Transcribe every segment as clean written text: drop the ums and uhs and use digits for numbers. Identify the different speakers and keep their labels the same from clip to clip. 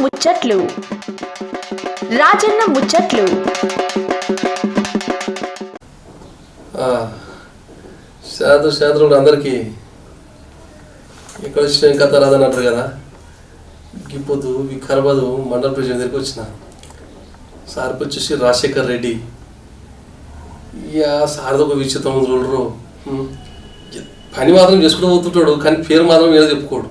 Speaker 1: ముచ్చట్లు రాజన్న ముచ్చట్లు.
Speaker 2: శాస్త్రుడు అందరికీ ఎక్కడ వచ్చిన కథ రాదన్నట్టు కదా. ఇప్పుడు వికారాబాద్ మండల ప్రెసిడెంట్ దగ్గరికి వచ్చిన సార్కి వచ్చేసి రాజశేఖర్ రెడ్డి. ఇక సార్ది ఒక విచిత్రం చూడరు, పని మాత్రం చేసుకుంటూ పోతుంటాడు కానీ పేరు మాత్రం ఏదో చెప్పుకోడు.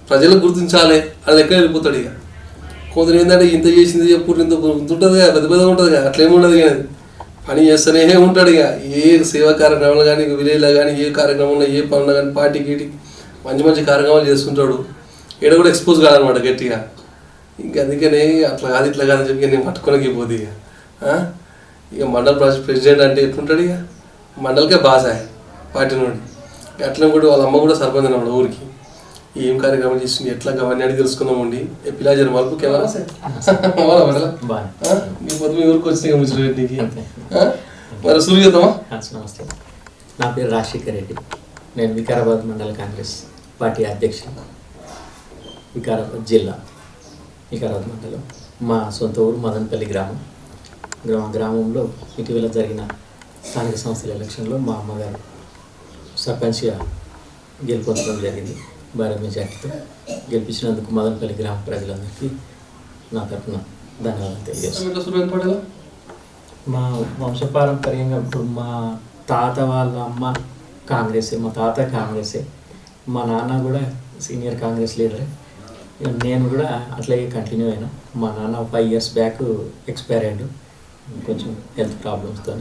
Speaker 2: ప్రజలకు గుర్తించాలి అది ఎక్కడ వెళ్ళిపోతాడు. ఇక కొందరు ఏంటంటే ఇంత చేసింది చెప్పుడు ఇంత ఉంటుంది కదా, పెద్ద పెద్దగా ఉంటుంది కదా, అట్లేముండదు. కానీ పని చేస్తూనే ఉంటాడు. ఇక ఏ సేవా కార్యక్రమాలు కానీ విలేజ్లో కానీ ఏ కార్యక్రమంలో ఏ పనులు కానీ పార్టీ గీటి మంచి మంచి కార్యక్రమాలు చేస్తుంటాడు. ఈడ కూడా ఎక్స్పోజ్ కాదనమాట గట్టిగా. ఇంక అందుకనే అట్లా కాదు ఇట్లా కాదని చెప్పి నేను పట్టుకోనకి పోతే ఇక మండల ప్రెసిడెంట్ అంటే ఎట్లుంటాడు. ఇక మండలకే బాస పార్టీ నుండి. అట్లా కూడా వాళ్ళ అమ్మ కూడా సర్పంచ్ అన్నమాట ఊరికి. ఏం కార్యక్రమం చేస్తుంది ఎట్లా అవన్నీ అడిగి తెలుసుకుందామండి. పిల్లాజర్ మలుపు కెమెరా మీ పొద్దు మీ ఊరికి వచ్చినాయి ముచ్చటకి. మరి సూర్యతమా.
Speaker 3: నమస్తే, నా పేరు రాజశేఖర్ రెడ్డి. నేను వికారాబాద్ మండల కాంగ్రెస్ పార్టీ అధ్యక్షుడు. వికారాబాద్ జిల్లా, వికారాబాద్ మండలం. మా సొంత ఊరు మదనపల్లి గ్రామంలో ఇటీవల జరిగిన స్థానిక సంస్థల ఎలక్షన్లో మా అమ్మగారు సర్పంచ్గా గెలుపొందడం జరిగింది. భారీ మెజార్టీతో గెలిపించినందుకు మదనపల్లి గ్రామ ప్రజలందరికీ నా తరఫున ధన్యవాదాలు తెలియజేస్తాను. మా వంశపారంపర్యంగా ఇప్పుడు మా తాత వాళ్ళ అమ్మ కాంగ్రెసే, మా తాత కాంగ్రెసే, మా నాన్న కూడా సీనియర్ కాంగ్రెస్ లీడరే. నేను కూడా అట్లాగే కంటిన్యూ అయినా. మా నాన్న 5 years బ్యాక్ ఎక్స్పైర్ అయ్యాడు కొంచెం హెల్త్ ప్రాబ్లమ్స్తో.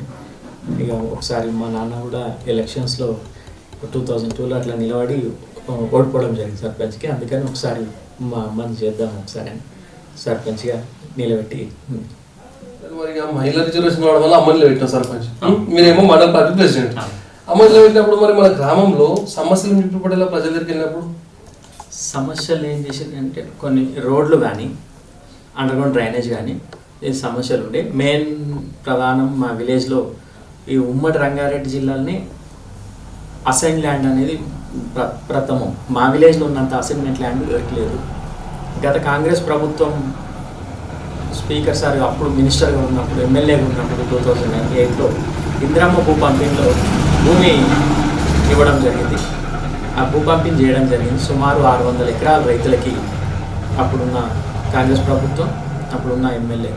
Speaker 3: ఇక ఒకసారి మా నాన్న కూడా ఎలక్షన్స్లో 2002లో అట్లా నిలబడి ఓడిపోవడం జరిగింది సర్పంచ్కి. అందుకని ఒకసారి మా అమ్మని చేద్దాం ఒకసారి అని సర్పంచ్గా నిలబెట్టి.
Speaker 2: మరి మహిళా రిజర్వేషన్ రావడం వల్ల అమ్మని నిలబెట్టాం సర్పంచ్. మీరేమో మండల పార్టీ ప్రెసిడెంట్. అమ్మ నిలబెట్టినప్పుడు మరి మన గ్రామంలో సమస్యలు నింపబడేలా ప్రజల దగ్గరికి వెళ్ళినప్పుడు
Speaker 3: సమస్యలు ఏం చేసేది అంటే కొన్ని రోడ్లు కానీ అండర్గ్రౌండ్ డ్రైనేజ్ కానీ ఈ సమస్యలు ఉండే. మెయిన్ ప్రధానం మా విలేజ్లో ఈ ఉమ్మడి రంగారెడ్డి జిల్లాని అసైన్ ల్యాండ్ అనేది ప్రథమం. మా విలేజ్లో ఉన్నంత అసైన్మెంట్ ల్యాండ్ లేదు. గత కాంగ్రెస్ ప్రభుత్వం స్పీకర్ సార్ అప్పుడు మినిస్టర్గా ఉన్నప్పుడు, ఎమ్మెల్యేగా ఉన్నప్పుడు 2008లో ఇందిరమ్మ భూ పంపిణీలో భూమి ఇవ్వడం జరిగింది. ఆ భూ పంపిణీ చేయడం జరిగింది. సుమారు 600 ఎకరాల రైతులకి అప్పుడున్న కాంగ్రెస్ ప్రభుత్వం, అప్పుడున్న ఎమ్మెల్యే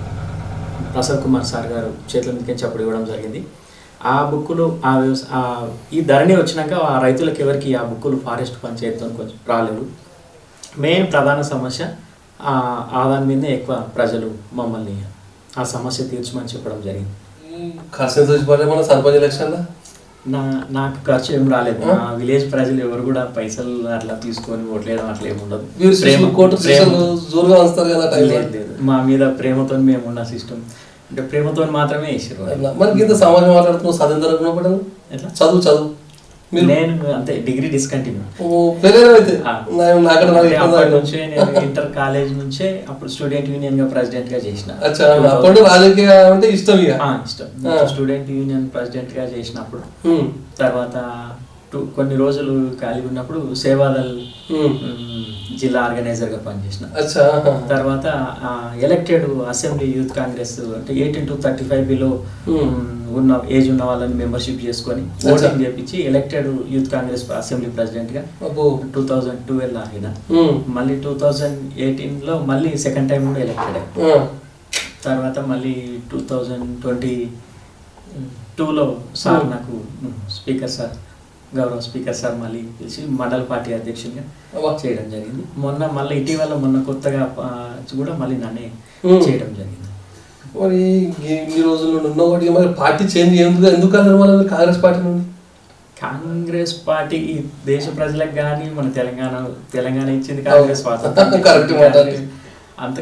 Speaker 3: ప్రసాద్ కుమార్ సార్ గారు చేతుల మీదకి అప్పుడు ఇవ్వడం జరిగింది. ఆ బుక్కులు ఈ ధరణి వచ్చినాక ఆ రైతులకు ఎవరికి ఆ బుక్కులు ఫారెస్ట్ పంచాయతీతో కొంచెం రాలేదు. మెయిన్ ప్రధాన సమస్య దాని మీదనే ఎక్కువ ప్రజలు మమ్మల్ని ఆ సమస్య తీర్చమని చెప్పడం జరిగింది.
Speaker 2: సర్పంచ్ ఎలక్షన్
Speaker 3: నాకు ఖర్చు ఏం రాలేదు. మా విలేజ్ ప్రజలు ఎవరు కూడా పైసలు అట్లా తీసుకొని ఓట్లేయడం అట్లా ఏమి ఉండదు. లేదు, మా మీద ప్రేమతో మేము ఉన్న సిస్టమ్ అంటే ప్రేమతో మాత్రమే వేసారు.
Speaker 2: చదువు
Speaker 3: నేను అంతే డిగ్రీ డిస్కంటిన్యూ. నుంచే నేను ఇంటర్ కాలేజ్ నుంచే అప్పుడు స్టూడెంట్ యూనియన్ గా ప్రెసిడెంట్ గా చేసిన. ఇష్టం స్టూడెంట్ యూనియన్ ప్రెసిడెంట్ గా చేసినప్పుడు తర్వాత కొన్ని రోజులు ఖాళీగా ఉన్నప్పుడు సేవాదల్ జిల్లా ఆర్గనైజర్ గా పనిచేసిన. తర్వాత ఎలక్టెడ్ అసెంబ్లీ యూత్ కాంగ్రెస్ అంటే 18 to 35 బిలో ఉన్న ఏజ్ ఉన్న వాళ్ళని మెంబర్షిప్ చేసుకొని ఓటింగ్ చేపించి elected youth Congress assembly president గా 2012 ఆగిన. మళ్ళీ 2018లో మళ్ళీ సెకండ్ టైం కూడా ఎలక్టెడ్ అయ్యి తర్వాత మళ్ళీ 2022లో సార్ నాకు స్పీకర్ సార్ గౌరవ స్పీకర్ సార్ మళ్ళీ పిలిచి మండల పార్టీ అధ్యక్షునిగా చేయడం జరిగింది. మళ్ళీ ఇటీవల కొత్తగా కూడా మళ్ళీ నన్నే చేయడం జరిగింది.
Speaker 2: మరి ఈ రోజుల్లో మరి పార్టీ చేంజ్ ఎందుకు కాంగ్రెస్ పార్టీ నుండి?
Speaker 3: కాంగ్రెస్ పార్టీ దేశ ప్రజలకు కానీ మన తెలంగాణ ఇచ్చింది కాంగ్రెస్ స్వాతంత్రం. అంత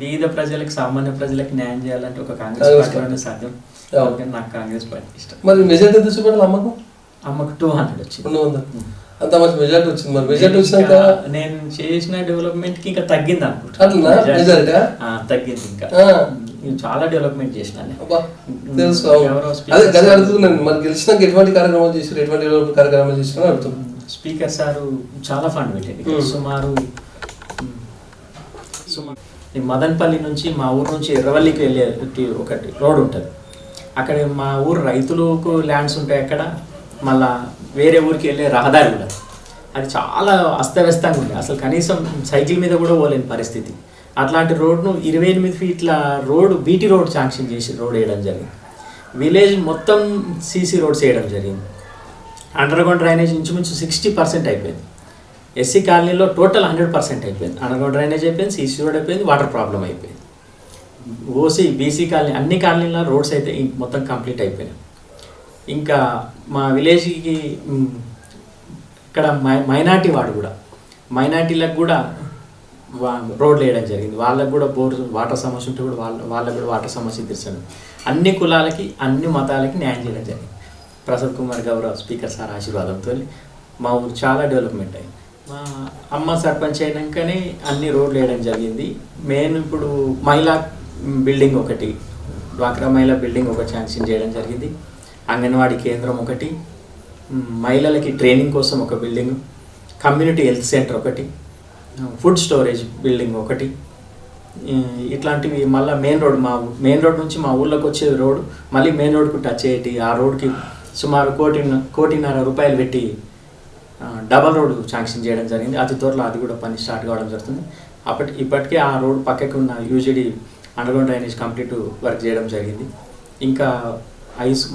Speaker 3: బీద ప్రజలకు సామాన్య ప్రజలకు న్యాయం చేయాలంటే ఒక కాంగ్రెస్ పార్టీ సాధ్యం. నాకు కాంగ్రెస్ పార్టీ ఇష్టం.
Speaker 2: మరి మెజార్టీ చూపెట్టాలి
Speaker 3: అమ్మకు 200 వచ్చింది.
Speaker 2: అంత మంచి మెజార్టీ వచ్చింది. మరి మెజార్టీ వచ్చినాక
Speaker 3: నేను చేసిన డెవలప్మెంట్ కి ఇంకా తగ్గింది అనుకుంటా. తగ్గింది ఇంకా చాలా డెవలప్మెంట్ చేసిన.
Speaker 2: మరి గెలిచినాక ఎటువంటి కార్యక్రమాలు చేశారు, ఎటువంటి కార్యక్రమాలు చేసినా అడుగుతున్నాను.
Speaker 3: స్పీకర్ సారు చాలా ఫండ్ పెట్టండి. సుమారు ఈ మదన్పల్లి నుంచి మా ఊరు నుంచి ఎర్రవల్లికి వెళ్ళే ఒకటి రోడ్ ఉంటుంది. అక్కడ మా ఊరు రైతులకు ల్యాండ్స్ ఉంటాయి అక్కడ, మళ్ళా వేరే ఊరికి వెళ్ళే రహదారి కూడా అది చాలా అస్తవ్యస్తంగా ఉంది. అసలు కనీసం సైకిల్ మీద కూడా పోలేని పరిస్థితి. అట్లాంటి రోడ్ను 28 ఫీట్ల రోడ్ బీటీ రోడ్ శాంక్షన్ చేసి రోడ్ వేయడం జరిగింది. విలేజ్ మొత్తం సీసీ రోడ్స్ వేయడం జరిగింది. అండర్ గ్రౌండ్ డ్రైనేజ్ ఇంచుమించు 60% అయిపోయింది. ఎస్సీ కాలనీలో టోటల్ 100% అయిపోయింది. అండర్ గ్రౌండ్ డ్రైనేజ్ అయిపోయింది, సీసీ రోడ్ అయిపోయింది, వాటర్ ప్రాబ్లం అయిపోయింది. ఓసీ బీసీ కాలనీ అన్ని కాలనీల రోడ్స్ అయితే మొత్తం కంప్లీట్ అయిపోయినాయి. ఇంకా మా విలేజ్కి ఇక్కడ మైనార్టీ వాడు కూడా మైనార్టీలకు కూడా రోడ్లు వేయడం జరిగింది. వాళ్ళకు కూడా వాటర్ సమస్య ఉంటే కూడా వాళ్ళకు కూడా వాటర్ సమస్య తీర్చండి. అన్ని కులాలకి అన్ని మతాలకి న్యాయం చేయడం జరిగింది. ప్రసాద్ కుమార్ గౌరవ్ స్పీకర్ సార్ ఆశీర్వాదంతో మా ఊరు చాలా డెవలప్మెంట్ అయింది. మా అమ్మ సర్పంచ్ అయినాకనే అన్ని రోడ్లు వేయడం జరిగింది. మెయిన్ ఇప్పుడు మహిళా బిల్డింగ్ ఒకటి, డ్వాక్రా మహిళా బిల్డింగ్ ఒకటి శాంక్షన్ చేయడం జరిగింది. అంగన్వాడీ కేంద్రం ఒకటి, మహిళలకి ట్రైనింగ్ కోసం ఒక బిల్డింగ్, కమ్యూనిటీ హెల్త్ సెంటర్ ఒకటి, ఫుడ్ స్టోరేజ్ బిల్డింగ్ ఒకటి, ఇట్లాంటివి. మళ్ళీ మెయిన్ రోడ్ నుంచి మా ఊళ్ళోకి వచ్చే రోడ్డు మళ్ళీ మెయిన్ రోడ్కు టచ్ అయ్యేటి. ఆ రోడ్కి సుమారు 1.5 రూపాయలు పెట్టి డబల్ రోడ్ శాంక్షన్ చేయడం జరిగింది. అతి త్వరలో అది కూడా పని స్టార్ట్ కావడం జరుగుతుంది. ఇప్పటికే ఆ రోడ్ పక్కకు ఉన్న UGD underground drainage complete work చేయడం జరిగింది. ఇంకా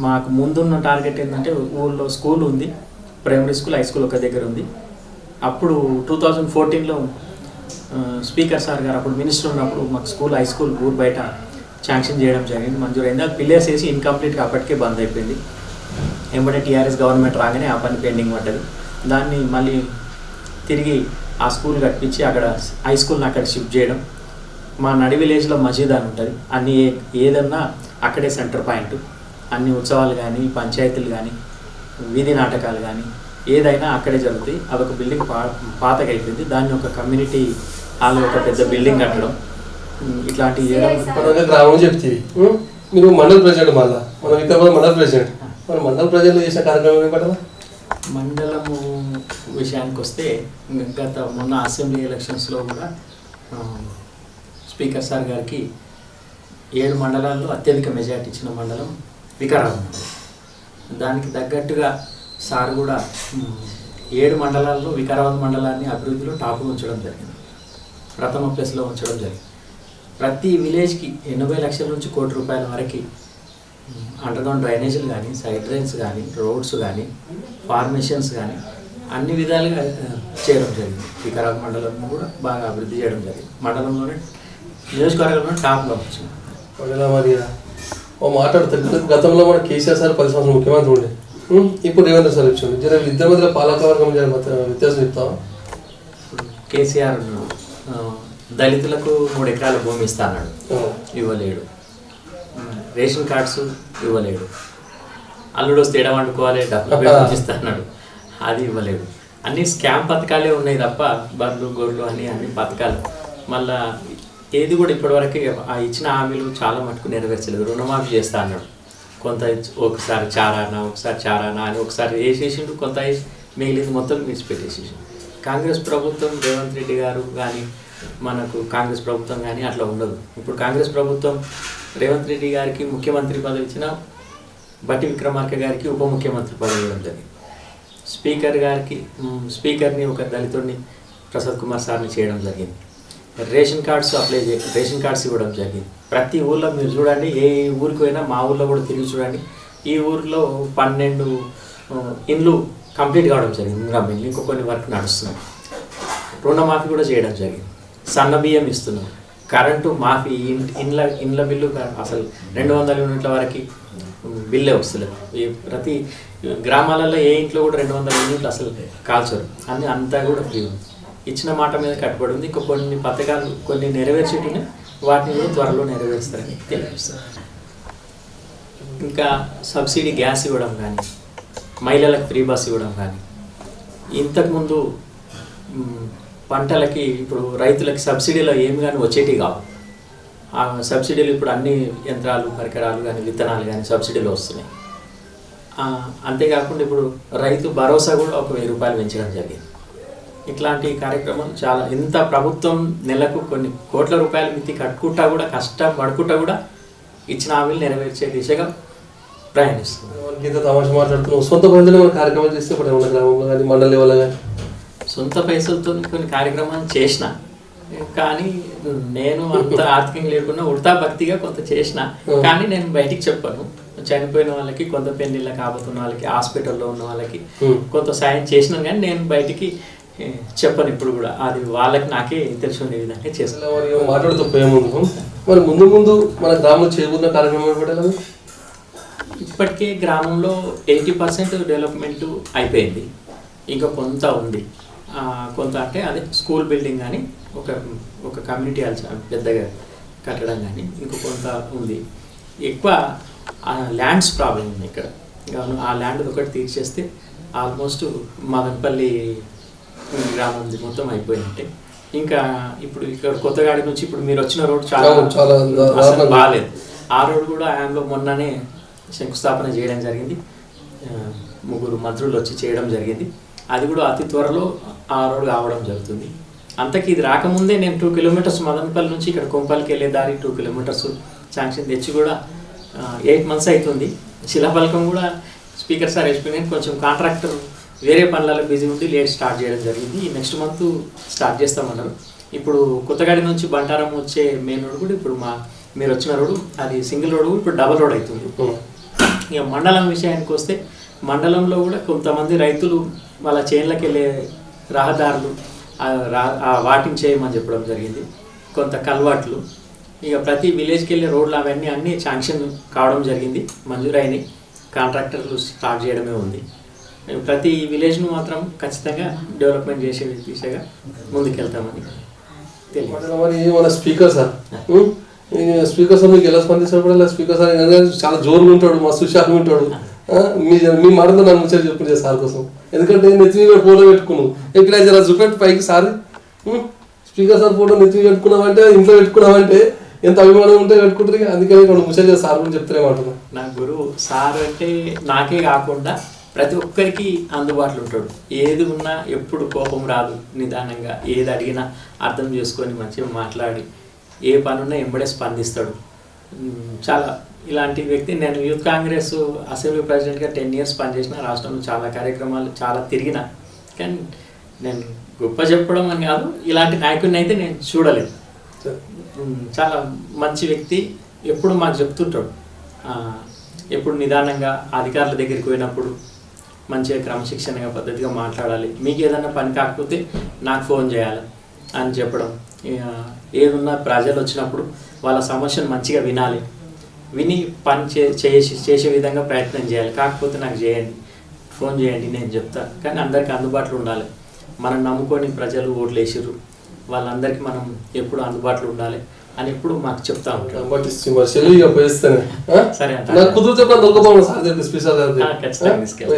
Speaker 3: మాకు ముందున్న టార్గెట్ ఏంటంటే ఊళ్ళో స్కూల్ ఉంది, ప్రైమరీ స్కూల్, హై స్కూల్ ఒక దగ్గర ఉంది. అప్పుడు 2014లో స్పీకర్ సార్ గారు అప్పుడు మినిస్టర్ ఉన్నప్పుడు మాకు స్కూల్, హై స్కూల్ ఊరు బయట శాంక్షన్ చేయడం జరిగింది, మంజూరైంది. అది పిల్లర్స్ వేసి ఇన్కంప్లీట్గా అప్పటికే బంద్ అయిపోయింది. వెంబడే టీఆర్ఎస్ గవర్నమెంట్ రాగానే ఆ పని పెండింగ్ పడ్డది. దాన్ని మళ్ళీ తిరిగి ఆ స్కూల్ కట్టించి అక్కడ హై స్కూల్ని అక్కడ షిఫ్ట్ చేయడం. మా నడి విలేజ్లో మసీద్ అని ఉంటుంది, అన్ని ఏదన్నా అక్కడే సెంటర్ పాయింట్. అన్ని ఉత్సవాలు కానీ, పంచాయతీలు కానీ, వీధి నాటకాలు కానీ ఏదైనా అక్కడే జరుగుతాయి. అదొక బిల్డింగ్ పాతగా అయిపోయింది, దాన్ని ఒక కమ్యూనిటీ హాల్ ఒక పెద్ద బిల్డింగ్ కట్టడం, ఇట్లాంటివి చేయడం.
Speaker 2: గ్రామం చెప్తే మీరు మండల ప్రెసిడెంట్, మళ్ళీ మన వికారాబాద్ మండల ప్రెసిడెంట్, మన మండల ప్రజలు చేసిన కార్యక్రమం ఏమంటారా?
Speaker 3: మండలము విషయానికి వస్తే మొన్న అసెంబ్లీ ఎలక్షన్స్లో కూడా స్పీకర్ సార్ గారికి 7 మండలాల్లో అత్యధిక మెజార్టీ ఇచ్చిన మండలం వికారాబాద్ మండలం. దానికి తగ్గట్టుగా సార్ కూడా 7 మండలాల్లో వికారాబాద్ మండలాన్ని అభివృద్ధిలో టాప్ ఉంచడం జరిగింది, ప్రథమ ప్లేస్లో ఉంచడం జరిగింది. ప్రతి విలేజ్కి 80 లక్షల నుంచి ₹1 కోటి వరకు అండర్గ్రౌండ్ డ్రైనేజీలు కానీ, సైడ్ డ్రైన్స్ కానీ, రోడ్స్ కానీ, ఫార్మేషన్స్ కానీ అన్ని విధాలుగా చేయడం జరిగింది. వికారాబాద్ మండలం కూడా బాగా అభివృద్ధి చేయడం జరిగింది. మండలంలోనే నియోజకవర్గంలో టాప్లో వచ్చింది.
Speaker 2: మరి ఓ మాట్లాడుతుంది, గతంలో మన కేసీఆర్ సార్ 10 సంవత్సరాలు ముఖ్యమంత్రి ఉండే, ఇప్పుడు రేవంత్ సార్ వచ్చింది. ఇద్దరి మధ్య పాలకవర్గం వ్యత్యాసం చెప్తావా?
Speaker 3: కేసీఆర్ దళితులకు 3 ఎకరాల భూమి ఇస్తా అన్నాడు, ఇవ్వలేడు. Ration cards ఇవ్వలేడు. అల్లుడు వస్తే ఎడ వండుకోవాలి, డబ్బులు ఇస్తా అన్నాడు, అది ఇవ్వలేడు. అన్ని స్కామ్ పథకాలే ఉన్నాయి తప్ప బర్లు గొర్రెలు అన్ని పథకాలు. మళ్ళా ఏది కూడా ఇప్పటివరకు ఆ ఇచ్చిన హామీలు చాలా మటుకు నెరవేర్చలేదు. రుణమాఫీ చేస్తా అన్నాడు, కొంత ఒకసారి చారానా ఒకసారి చారానా అని ఒకసారి వేసేసిండు, కొంత మిగిలింది మొత్తం విడిచిపెట్టేసేసిండు. కాంగ్రెస్ ప్రభుత్వం రేవంత్ రెడ్డి గారు కానీ, మనకు కాంగ్రెస్ ప్రభుత్వం కానీ అట్లా ఉండదు. ఇప్పుడు కాంగ్రెస్ ప్రభుత్వం రేవంత్ రెడ్డి గారికి ముఖ్యమంత్రి పదవి ఇచ్చిన, బట్టి విక్రమార్క గారికి ఉప ముఖ్యమంత్రి పదవి ఉంటుంది. స్పీకర్ని ఒక దళితుడిని ప్రసాద్ కుమార్ సార్ని చేయడం జరిగింది. రేషన్ కార్డ్స్ ఇవ్వడం జరిగింది. ప్రతి ఊళ్ళో మీరు చూడండి, ఏ ఊరికి పోయినా, మా ఊళ్ళో కూడా తిరిగి చూడండి, ఈ ఊరిలో 12 ఇండ్లు కంప్లీట్ కావడం జరిగింది. ఇంకా బిల్లు ఇంకో కొన్ని వరకు నడుస్తున్నాయి. రుణమాఫీ కూడా చేయడం జరిగింది. సన్న బియ్యం ఇస్తున్నాం. కరెంటు మాఫీ, ఇండ్ల బిల్లు అసలు 200 యూనిట్ల వరకు బిల్లే వస్తలేదు. ప్రతి గ్రామాలలో ఏ ఇంట్లో కూడా 200 యూనిట్లు అసలు కాల్చరు, అంతా కూడా ఫ్రీ ఉంది. ఇచ్చిన మాట మీద కట్టుబడి ఉంది. ఇంకా కొన్ని పథకాలు కొన్ని నెరవేర్చేటిని వాటిని కూడా త్వరలో నెరవేరుస్తారని తెలియజేస్తారు. ఇంకా సబ్సిడీ గ్యాస్ ఇవ్వడం కానీ, మహిళలకు ఫ్రీ బస్ ఇవ్వడం కానీ, ఇంతకుముందు పంటలకి ఇప్పుడు రైతులకి సబ్సిడీలో ఏమి కానీ వచ్చేటివి కావు. ఆ సబ్సిడీలు ఇప్పుడు అన్ని యంత్రాలు, పరికరాలు కానీ, విత్తనాలు కానీ సబ్సిడీలో వస్తున్నాయి. అంతేకాకుండా ఇప్పుడు రైతు భరోసా కూడా ఒక ₹1000 పెంచడం జరిగింది. ఇట్లాంటి కార్యక్రమాలు చాలా, ఇంత ప్రభుత్వం నెలకు కొన్ని కోట్ల రూపాయల మితి కట్టుకుంటా కూడా, కష్టం పడుకుంటా కూడా ఇచ్చిన హామీలు నెరవేర్చే దిశగా ప్రయాణిస్తుంది.
Speaker 2: ఇంత తమాషా మాట్లాడుతున్నాం. సొంత పైసలు ఏమైనా కార్యక్రమాలు చేస్తే ఇప్పుడు ఏమన్నా గ్రామంలో కానీ మండల లెవెల్లో కానీ
Speaker 3: సొంత పైసలతో కొన్ని కార్యక్రమాలు చేసిన, కానీ నేను అంత ఆర్థికంగా లేకుండా ఉడతా భక్తిగా కొంత చేసిన, కానీ నేను బయటికి చెప్పాను. చనిపోయిన వాళ్ళకి, కొంత పెళ్లిళ్ళ కాబోతున్న వాళ్ళకి, హాస్పిటల్లో ఉన్న వాళ్ళకి కొంత సాయం చేసినాను, కానీ నేను బయటికి చెప్పను ఇప్పుడు కూడా. అది వాళ్ళకి నాకే తెలుసుకునే విధంగా చేస్తాను.
Speaker 2: మాట్లాడుతూ పోయే ముందు మరి ముందు ముందు మన గ్రామంలో చేయబోతున్న కార్యక్రమం పెట్టాలి.
Speaker 3: ఇప్పటికే గ్రామంలో 80% డెవలప్మెంట్ అయిపోయింది, ఇంకా కొంత ఉంది. కొంత అంటే అదే స్కూల్ బిల్డింగ్ కానీ, ఒక కమ్యూనిటీ హాల్ పెద్దగా కట్టడం కానీ ఇంకో కొంత ఉంది. ఎక్కువ ల్యాండ్స్ ప్రాబ్లం ఉంది ఇక్కడ. ఆ ల్యాండ్ ఒకటి తీర్చేస్తే ఆల్మోస్ట్ మదనపల్లి గ్రామం మొత్తం అయిపోయినట్టే. ఇంకా ఇప్పుడు ఇక్కడ కొత్తగాడి నుంచి ఇప్పుడు మీరు వచ్చిన రోడ్ చాలా అసలు బాగాలేదు. ఆ రోడ్ కూడా ఆయనలో మొన్ననే శంకుస్థాపన చేయడం జరిగింది, 3 మంత్రులు వచ్చి చేయడం జరిగింది. అది కూడా అతి త్వరలో ఆ రోడ్ కావడం జరుగుతుంది. అంతకి ఇది రాకముందే నేను 2 కిలోమీటర్స్ మదనపల్లి నుంచి ఇక్కడ కొంపల్కి వెళ్ళే దారి 2 కిలోమీటర్స్ శాంక్షన్ తెచ్చి కూడా 8 మంత్స్ అవుతుంది. శిలాఫలకం కూడా స్పీకర్ సార్ వేసుకుని కొంచెం కాంట్రాక్టర్ వేరే పనులలో బిజీ ఉండి లేట్ స్టార్ట్ చేయడం జరిగింది. నెక్స్ట్ మంత్ స్టార్ట్ చేస్తామన్నారు. ఇప్పుడు కొత్తగాడి నుంచి బంటారం వచ్చే మెయిన్ రోడ్ కూడా ఇప్పుడు మీరు వచ్చిన రోడ్డు అది సింగిల్ రోడ్ ఇప్పుడు డబల్ రోడ్ అవుతుంది. ఇక మండలం విషయానికి వస్తే మండలంలో కూడా కొంతమంది రైతులు వాళ్ళ చేన్లకు వెళ్ళే రహదారులు వాటింగ్ చేయమని చెప్పడం జరిగింది. కొంత కల్వాట్లు, ఇక ప్రతి విలేజ్కి వెళ్ళే రోడ్లు అవన్నీ అన్నీ శాంక్షన్ కావడం జరిగింది, మంజూరైనవి. కాంట్రాక్టర్లు స్టార్ట్ చేయడమే ఉంది. ప్రతి విలేజ్ను మాత్రం ఖచ్చితంగా డెవలప్మెంట్ చేసే దిశగా ముందుకెళ్తామని తెలియదు.
Speaker 2: మరి మన స్పీకర్ సార్ మీకు ఎలా స్పందిస్తాడు? స్పీకర్ సార్ చాలా జోరుగా ఉంటాడు, మస్తు హుషారుగా ఉంటాడు. మీ మాటతో నన్ను ముచ్చట చెప్పుకుంటే సార్ కోసం, ఎందుకంటే నెత్తి మీద ఫోటో పెట్టుకున్నావు ఎక్కడ జర చూపెట్టి పైకి సార్ స్పీకర్ సార్ ఫోటో నెత్తి మీద పెట్టుకున్నామంటే, ఇంట్లో పెట్టుకున్నామంటే ఎంత అభిమానం ఉంటే పెట్టుకుంటుంది. అందుకని రెండు ముచ్చట సార్ గురించి చెప్తారేమంటున్నాను.
Speaker 3: నా గురువు సార్ అంటే నాకే కాకుండా ప్రతి ఒక్కరికి అందుబాటులో ఉంటాడు. ఏది ఉన్నా ఎప్పుడు కోపం రాదు, నిదానంగా ఏది అడిగినా అర్థం చేసుకొని మంచిగా మాట్లాడి ఏ పనున్నా ఎంబడే స్పందిస్తాడు. చాలా ఇలాంటి వ్యక్తి. నేను యూత్ కాంగ్రెస్ అసెంబ్లీ ప్రెసిడెంట్గా 10 years పనిచేసిన, రాష్ట్రంలో చాలా కార్యక్రమాలు చాలా తిరిగిన, కానీ నేను గొప్ప చెప్పడం అని కాదు, ఇలాంటి నాయకుడిని అయితే నేను చూడలేదు. చాలా మంచి వ్యక్తి. ఎప్పుడు మాకు చెప్తుంటాడు, ఎప్పుడు నిదానంగా అధికారుల దగ్గరికి పోయినప్పుడు మంచిగా క్రమశిక్షణగా పద్ధతిగా మాట్లాడాలి, మీకు ఏదైనా పని కాకపోతే నాకు ఫోన్ చేయాలి అని చెప్పడం. ఏదున్నా ప్రజలు వచ్చినప్పుడు వాళ్ళ సమస్యను మంచిగా వినాలి, విని పని చేసే విధంగా ప్రయత్నం చేయాలి. కాకపోతే నాకు చేయండి, ఫోన్ చేయండి, నేను చెప్తా. కానీ అందరికీ అందుబాటులో ఉండాలి. మనం నమ్ముకొని ప్రజలు ఓట్లు వేసిర్రు, వాళ్ళందరికీ మనం ఎప్పుడు అందుబాటులో ఉండాలి అని ఎప్పుడు మాకు చెప్తా ఉంటాం.
Speaker 2: సరే, కుదురుతే ఖచ్చితంగా తీసుకెళ్ళి